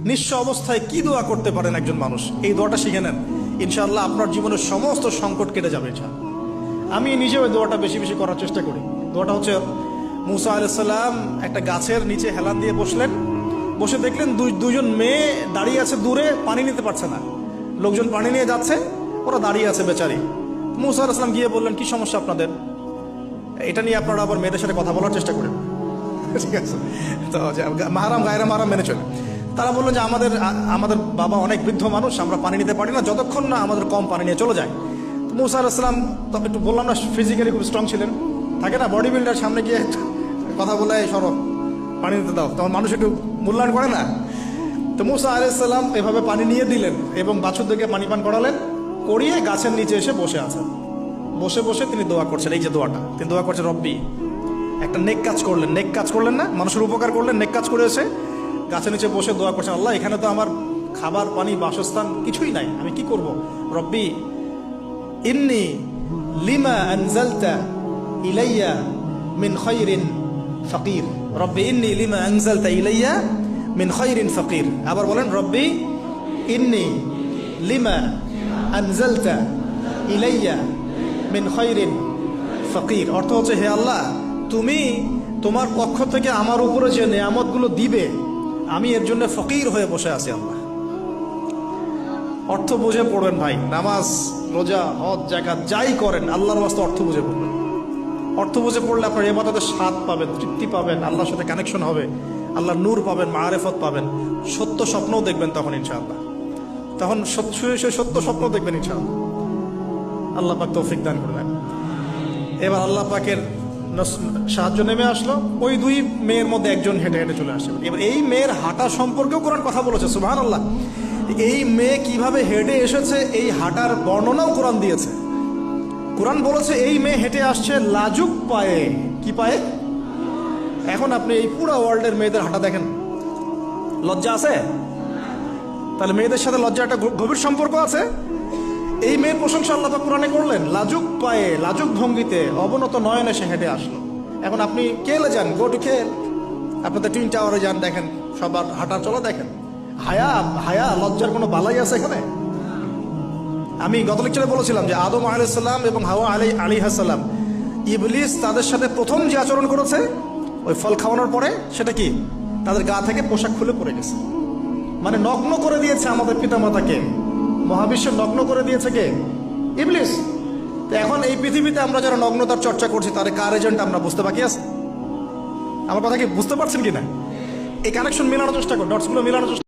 নিঃস্ব অবস্থায় কি দোয়া করতে পারেন একজন মানুষ, এই দোয়াটা শিখে নেন, ইনশাআল্লাহ আপনার জীবনের সমস্ত সংকট কেটে যাবে। আমি নিজেও এই দোয়াটা বেশি বেশি করার চেষ্টা করি। দোয়াটা হচ্ছে, মুসা আলাইহিস সালাম একটা গাছের নিচে হেলান দিয়ে বসলেন, বসে দেখলেন দুইজন মেয়ে দাঁড়িয়ে আছে দূরে, পানি নিতে পারছে না, লোকজন পানি নিয়ে যাচ্ছে, ওরা দাঁড়িয়ে আছে বেচারি। মুসা আলাইহিস সালাম গিয়ে বললেন, কি সমস্যা আপনাদের? এটা নিয়ে আপনারা আবার মেয়েদের সাথে কথা বলার চেষ্টা করেন, ঠিক আছে? তো মাহারাম গায়রা মাহারাম মেনে চলে। তারা বললো যে আমাদের বাবা অনেক বৃদ্ধ মানুষ, আমরা পানি নিতে পারি না যতক্ষণ না আমাদের কম পানি নিয়ে চলে যায়। তো মুসা আলাইহিস সালাম তো একটু বললাম না, ফিজিক্যালি খুব স্ট্রং ছিলেন, থাকে না বডি বিল্ডার, সামনে গিয়ে কথা বলে সরো পানি নিতে দাও, তখন মানুষ একটু মূল্যায়ন করে না। তো মুসা আলাইহিস সালাম এভাবে পানি নিয়ে দিলেন এবং বাছুরদেরকে পানি পান করালেন, করিয়ে গাছের নিচে এসে বসে আছেন। বসে বসে তিনি দোয়া করছেন, এই যে দোয়াটা তিনি দোয়া করছেন, রব্বি, একটা নেক কাজ করলেন, নেক কাজ করলেন না, মানুষের উপকার করলেন, নেক কাজ করে এসে গাছের নিচে বসে দোয়া করছেন, আল্লাহ এখানে তো আমার খাবার পানি বাসস্থান কিছুই নাই, আমি কি করব? রব্বি ইন্নি লিমা আনজালতা ইলাইয়া মিন খায়রিন ফাকির, রব্বি ইন্নি লিমা আনজালতা ইলাইয়া মিন খায়রিন ফাকির। আবার বলেন, রব্বি ইন্নি লিমা আনজালতা ইলাইয়া মিন খায়রিন ফাকির। অর্থ হচ্ছে, হে আল্লাহ, তুমি তোমার পক্ষ থেকে আমার উপরে যে নেয়ামতগুলো দিবে, আমি এর জন্য ফকির হয়ে বসে আছি। আল্লাহ, অর্থ বুঝে পড়বেন ভাই, নামাজ রোজা হজ যাকাত যাই করেন আল্লাহর ওয়াস্তে অর্থ বুঝে পড়বেন। অর্থ বুঝে পড়লে আপনার ইবাদতের স্বাদ পাবেন, তৃপ্তি পাবেন, আল্লাহর সাথে কানেকশন হবে, আল্লাহর নূর পাবেন, মাআরিফত পাবেন, সত্য স্বপ্নও দেখবেন তখন ইনশাআল্লাহ। তখন সত্য স্বপ্ন দেখবেন ইনশাআল্লাহ। আল্লাহ পাক তৌফিক দান করবেন। এবার আল্লাহ পাকের সাহায্য নেমে আসলো, ওই দুই মেয়ের মধ্যে একজন হেঁটে হেঁটে চলে আসে। এবার এই মেয়ের হাঁটা সম্পর্কেও কোরআন কথা বলেছে, সুবহানাল্লাহ। এই মেয়ে কিভাবে হেঁটে এসেছে এই হাঁটার বর্ণনাও কোরআন দিয়েছে। কোরআন বলেছে এই মেয়ে হেঁটে আসছে লাজুক পায়ে। কি পায়ে? এখন আপনি এই পুরো ওয়ার্ল্ডের মেয়েদের হাঁটা দেখেন, লজ্জা আছে? তাহলে মেয়েদের সাথে লজ্জা একটা গভীর সম্পর্ক আছে। এই মেয়ের প্রশংসা আল্লাহ পাক কোরআনে করলেন, লাজুক পায়ে, লাজুক ভঙ্গিতে, অবনত নয়নে সে হেঁটে আসলো। এখন আপনি কেলে যান, গো টু কেল, আপনাদের টুইন টাওয়ারে যান, দেখেন সবার হাঁটার চলা দেখেন। হায়া লজ্জার কোনো বালাই আছে এখানে? আমি গত লেকচারে বলেছিলাম যে আদম আলাইহিস সালাম এবং হাওয়া আলাইহিস সালাম, ইবলিস তাদের সাথে প্রথম যে আচরণ করেছে ওই ফল খাওয়ানোর পরে, সেটা কি? তাদের গা থেকে পোশাক খুলে পড়ে গেছে, মানে নগ্ন করে দিয়েছে আমাদের পিতামাতাকে। মহাবিশ্ব নগ্ন করে দিয়েছে কে? ইবলিস। তো এখন এই পৃথিবীতে আমরা যারা নগ্নতার চর্চা করছি, তার কার এজেন্ট আমরা বুঝতে বাকি আছে? আমার কথা কি বুঝতে পারছেন কিনা? এই কানেকশন মেলানোর চেষ্টা করুন, ডটসগুলো মেলানোর চেষ্টা